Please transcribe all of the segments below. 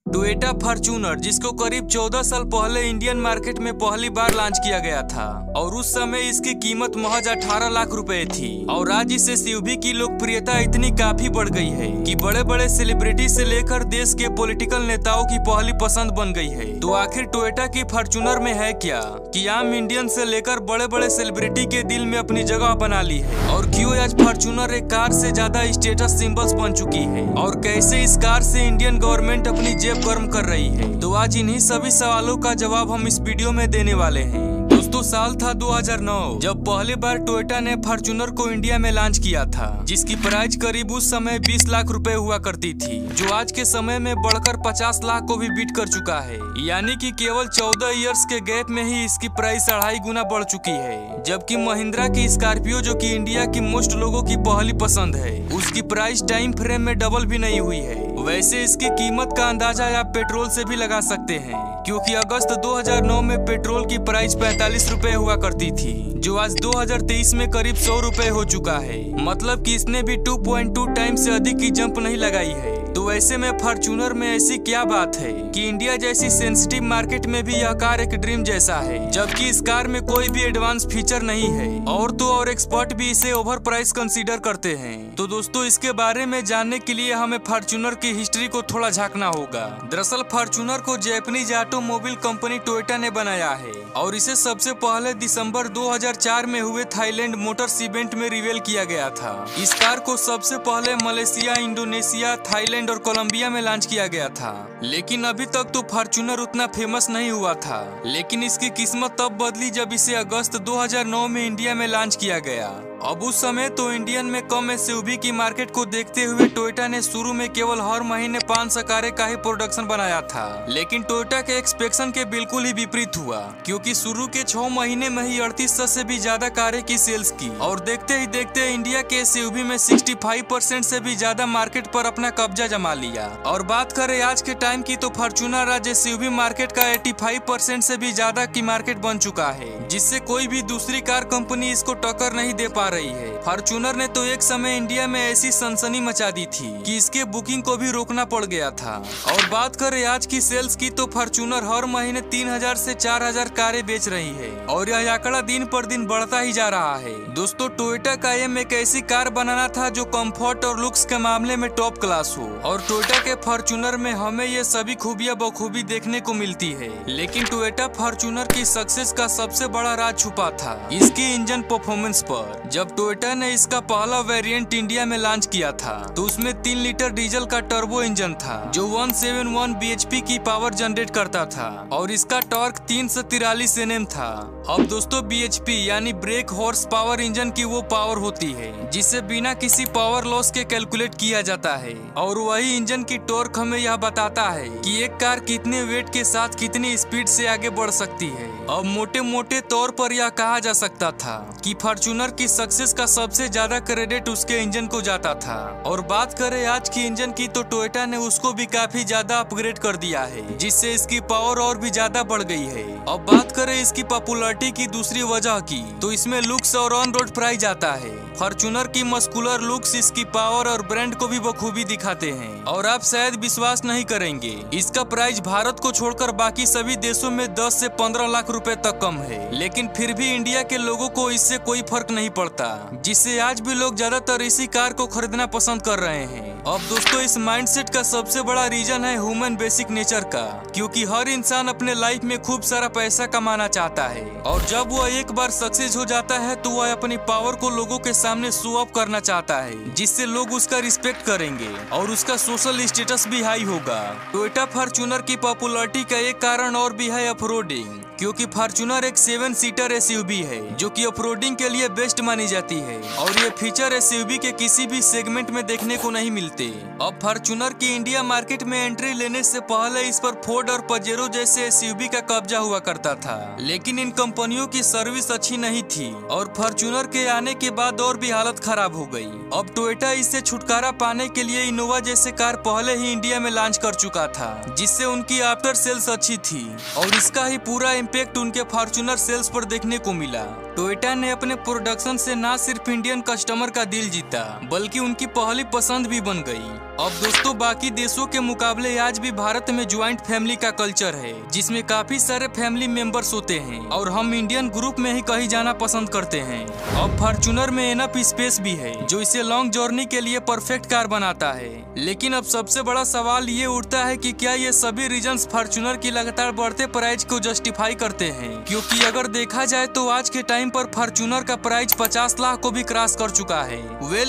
Toyota Fortuner, जिसको करीब 14 साल पहले इंडियन मार्केट में पहली बार लॉन्च किया गया था और उस समय इसकी कीमत महज 18 लाख रुपए थी। और आज इस एसयूवी की लोकप्रियता इतनी काफी बढ़ गई है कि बड़े बड़े सेलिब्रिटी से लेकर देश के पॉलिटिकल नेताओं की पहली पसंद बन गई है। तो आखिर टोयोटा की फॉर्च्यूनर में है क्या कि आम इंडियन से लेकर बड़े बड़े सेलिब्रिटी के दिल में अपनी जगह बना ली है, और क्यों आज फॉर्च्यूनर एक कार से ज्यादा स्टेटस सिंबल्स बन चुकी है, और कैसे इस कार से इंडियन गवर्नमेंट अपनी जेब गर्म कर रही है। तो आज इन्हीं सभी सवालों का जवाब हम इस वीडियो में देने वाले हैं। दोस्तों, साल था 2009 जब पहली बार टोयोटा ने फॉर्च्यूनर को इंडिया में लॉन्च किया था, जिसकी प्राइस करीब उस समय 20 लाख रुपए हुआ करती थी, जो आज के समय में बढ़कर 50 लाख को भी बीट कर चुका है। यानी कि केवल 14 इयर्स के गैप में ही इसकी प्राइस 2.5 गुना बढ़ चुकी है। जबकि महिंद्रा की स्कॉर्पियो, जो कि इंडिया की मोस्ट लोगों की पहली पसंद है, उसकी प्राइस टाइम फ्रेम में डबल भी नहीं हुई है। वैसे इसकी कीमत का अंदाजा आप पेट्रोल से भी लगा सकते हैं, क्योंकि अगस्त 2009 में पेट्रोल की प्राइस 45 रुपए हुआ करती थी, जो आज 2023 में करीब 100 रुपए हो चुका है। मतलब कि इसने भी 2.2 टाइम से अधिक की जंप नहीं लगाई है। तो ऐसे में फॉर्च्यूनर में ऐसी क्या बात है कि इंडिया जैसी सेंसिटिव मार्केट में भी यह कार एक ड्रीम जैसा है, जबकि इस कार में कोई भी एडवांस फीचर नहीं है, और तो और एक्सपर्ट भी इसे ओवर प्राइस कंसीडर करते हैं। तो दोस्तों, इसके बारे में जानने के लिए हमें फॉर्च्यूनर की हिस्ट्री को थोड़ा झांकना होगा। दरअसल फॉर्च्यूनर को जापानीज ऑटोमोबाइल कंपनी टोयोटा ने बनाया है, और इसे सबसे पहले दिसंबर 2004 में हुए थाईलैंड मोटर्स इवेंट में रिवील किया गया था। इस कार को सबसे पहले मलेशिया, इंडोनेशिया, थाईलैंड और कोलंबिया में लॉन्च किया गया था। लेकिन अभी तक तो फॉर्च्यूनर उतना फेमस नहीं हुआ था। लेकिन इसकी किस्मत तब बदली जब इसे अगस्त 2009 में इंडिया में लॉन्च किया गया। अब उस समय तो इंडियन में कम एसयूवी की मार्केट को देखते हुए टोयोटा ने शुरू में केवल हर महीने 500 कारें का ही प्रोडक्शन बनाया था। लेकिन टोयोटा के एक्सपेक्टेशन के बिल्कुल ही विपरीत हुआ, क्योंकि शुरू के 6 महीने में ही 3800 से भी ज्यादा कारें की सेल्स की, और देखते ही देखते इंडिया के एसयूवी में 65% से भी ज्यादा मार्केट पर अपना कब्जा जमा लिया। और बात करें आज के टाइम की, तो फॉर्च्यूनर आज एसयूवी मार्केट का 85% से भी ज्यादा की मार्केट बन चुका है, जिससे कोई भी दूसरी कार कंपनी इसको टक्कर नहीं दे पा रही है। फॉर्च्यूनर ने तो एक समय इंडिया में ऐसी सनसनी मचा दी थी कि इसके बुकिंग को भी रोकना पड़ गया था। और बात करें आज की सेल्स की, तो फॉर्च्यूनर हर महीने 3000 से 4000 कारें बेच रही है, और यह आंकड़ा दिन पर दिन बढ़ता ही जा रहा है। दोस्तों, टोयोटा का एम एक ऐसी कार बनाना था जो कंफर्ट और लुक्स के मामले में टॉप क्लास हो, और टोयोटा के फॉर्च्यूनर में हमें ये सभी खूबियां बखूबी देखने को मिलती है। लेकिन टोयोटा फॉर्च्यूनर की सक्सेस का सबसे बड़ा राज छुपा था इसकी इंजन परफॉर्मेंस पर। जब टोयोटा ने इसका पहला वेरिएंट इंडिया में लॉन्च किया था, तो उसमें 3 लीटर डीजल का टर्बो इंजन था, जो 171 bhp की पावर जनरेट करता था, और इसका टॉर्क 343 Nm था। अब दोस्तों, bhp यानी ब्रेक हॉर्स पावर इंजन की वो पावर होती है जिसे बिना किसी पावर लॉस के कैलकुलेट किया जाता है, और वही इंजन की टॉर्क हमें यह बताता है कि एक कार कितने वेट के साथ कितनी स्पीड से आगे बढ़ सकती है। अब मोटे मोटे तौर पर यह कहा जा सकता था कि फॉर्च्यूनर की सक्सेस का सबसे ज्यादा क्रेडिट उसके इंजन को जाता था। और बात करें आज की इंजन की, तो टोयोटा ने उसको भी काफी ज्यादा अपग्रेड कर दिया है, जिससे इसकी पावर और भी ज्यादा बढ़ गई है। अब बात करें इसकी पॉपुलैरिटी की दूसरी वजह की, तो इसमें लुक्स और ऑन रोड प्राइस आता है। फॉर्च्यूनर की मस्कुलर लुक्स इसकी पावर और ब्रांड को भी बखूबी दिखाते हैं, और आप शायद विश्वास नहीं करेंगे, इसका प्राइस भारत को छोड़कर बाकी सभी देशों में 10 से 15 लाख रुपए तक कम है। लेकिन फिर भी इंडिया के लोगों को इससे कोई फर्क नहीं पड़ता, जिससे आज भी लोग ज्यादातर इसी कार को खरीदना पसंद कर रहे हैं। अब दोस्तों, इस माइंडसेट का सबसे बड़ा रीजन है ह्यूमन बेसिक नेचर का, क्योंकि हर इंसान अपने लाइफ में खूब सारा पैसा कमाना चाहता है, और जब वह एक बार सक्सेस हो जाता है तो वह अपनी पावर को लोगों के सामने शो ऑफ करना चाहता है, जिससे लोग उसका रिस्पेक्ट करेंगे और उसका सोशल स्टेटस भी हाई होगा। टोयोटा फॉर्च्यूनर की पॉपुलैरिटी का एक कारण और भी है ऑफरोडिंग, क्योंकि फॉर्च्यूनर एक 7 सीटर एसयूवी है जो कि ऑफरोडिंग के लिए बेस्ट मानी जाती है, और ये फीचर एसयूवी के किसी भी सेगमेंट में देखने को नहीं मिलते। अब फॉर्च्यूनर की इंडिया मार्केट में एंट्री लेने से पहले इस पर फोर्ड और पजेरो जैसे एसयूवी का कब्जा हुआ करता था, लेकिन इन कंपनियों की सर्विस अच्छी नहीं थी, और फॉर्च्यूनर के आने के बाद और भी हालत खराब हो गई। अब टोयोटा इससे छुटकारा पाने के लिए इनोवा जैसे कार पहले ही इंडिया में लॉन्च कर चुका था, जिससे उनकी आफ्टर सेल्स अच्छी थी, और इसका ही पूरा इम्पैक्ट उनके फॉर्च्यूनर सेल्स पर देखने को मिला। टोयोटा ने अपने प्रोडक्शन से न सिर्फ इंडियन कस्टमर का दिल जीता बल्कि उनकी पहली पसंद भी बन गई। अब दोस्तों बाकी देशों के मुकाबले आज भी भारत में ज्वाइंट फैमिली का कल्चर है, जिसमें काफी सारे फैमिली मेंबर्स होते हैं और हम इंडियन ग्रुप में ही कहीं जाना पसंद करते हैं। अब फॉर्च्यूनर में एनफ स्पेस भी है जो इसे लॉन्ग जर्नी के लिए परफेक्ट कार बनाता है। लेकिन अब सबसे बड़ा सवाल ये उठता है कि क्या ये सभी रीजंस फॉर्च्यूनर की लगातार बढ़ते प्राइस को जस्टिफाई करते हैं, क्योंकि अगर देखा जाए तो आज के टाइम पर फॉर्च्यूनर का प्राइस 50 लाख को भी क्रॉस कर चुका है।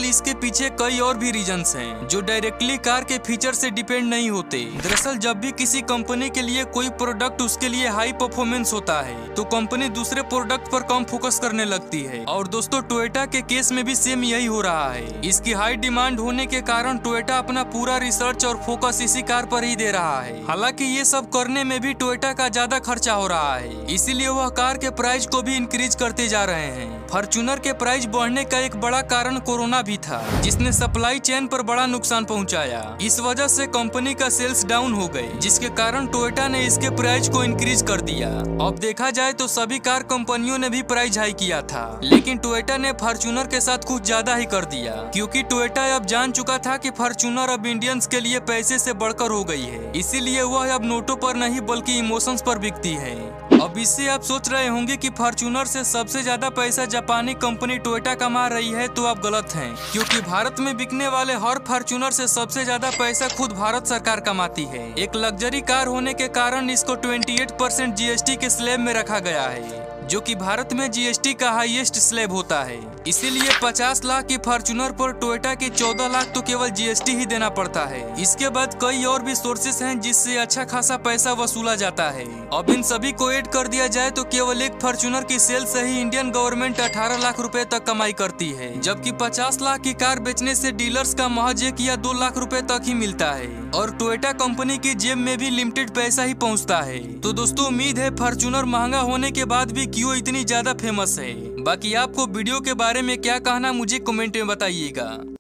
इसके पीछे कई और भी रीजंस हैं जो डायरेक्टली कार के फीचर से डिपेंड नहीं होते। दरअसल जब भी किसी कंपनी के लिए कोई प्रोडक्ट उसके लिए हाई परफॉर्मेंस होता है तो कंपनी दूसरे प्रोडक्ट पर कम फोकस करने लगती है, और दोस्तों टोयोटा के केस में भी सेम यही हो रहा है। इसकी हाई डिमांड होने के कारण टोयोटा अपना पूरा रिसर्च और फोकस इसी कार पर ही दे रहा है। हालांकि ये सब करने में भी टोयोटा का ज्यादा खर्चा हो रहा है, इसीलिए वह कार के प्राइस को भी इंक्रीज करते जा रहे हैं। फॉर्च्यूनर के प्राइस बढ़ने का एक बड़ा कारण कोरोना भी था, जिसने सप्लाई चेन पर बड़ा नुकसान पहुंचाया। इस वजह से कंपनी का सेल्स डाउन हो गए, जिसके कारण टोयोटा ने इसके प्राइस को इंक्रीज कर दिया। अब देखा जाए तो सभी कार कंपनियों ने भी प्राइस हाई किया था, लेकिन टोयोटा ने फॉर्च्यूनर के साथ कुछ ज्यादा ही कर दिया, क्योंकि टोयोटा अब जान चुका था कि फॉर्च्यूनर अब इंडियंस के लिए पैसे से बढ़कर हो गई है। इसीलिए वह अब नोटों पर नहीं बल्कि इमोशंस पर बिकती है। अब इससे आप सोच रहे होंगे कि फॉर्च्यूनर से सबसे ज्यादा पैसा जापानी कंपनी टोयोटा कमा रही है, तो आप गलत हैं, क्योंकि भारत में बिकने वाले हर फॉर्च्यूनर से सबसे ज्यादा पैसा खुद भारत सरकार कमाती है। एक लग्जरी कार होने के कारण इसको 28% जीएसटी के स्लैब में रखा गया है, जो कि भारत में जीएसटी का हाईएस्ट स्लैब होता है। इसीलिए 50 लाख की फॉर्च्यूनर पर टोयोटा की 14 लाख तो केवल जीएसटी ही देना पड़ता है। इसके बाद कई और भी सोर्सेस हैं जिससे अच्छा खासा पैसा वसूला जाता है। अब इन सभी को ऐड कर दिया जाए तो केवल एक फॉर्च्यूनर की सेल से ही इंडियन गवर्नमेंट 18 लाख रुपए तक कमाई करती है, जबकि 50 लाख की कार बेचने से डीलर्स का महज 1 या 2 लाख रुपए तक ही मिलता है, और टोयोटा कंपनी की जेब में भी लिमिटेड पैसा ही पहुँचता है। तो दोस्तों उम्मीद है फॉर्च्यूनर महंगा होने के बाद भी क्यों इतनी ज्यादा फेमस है। बाकी आपको वीडियो के बारे में क्या कहना मुझे कमेंट में बताइएगा।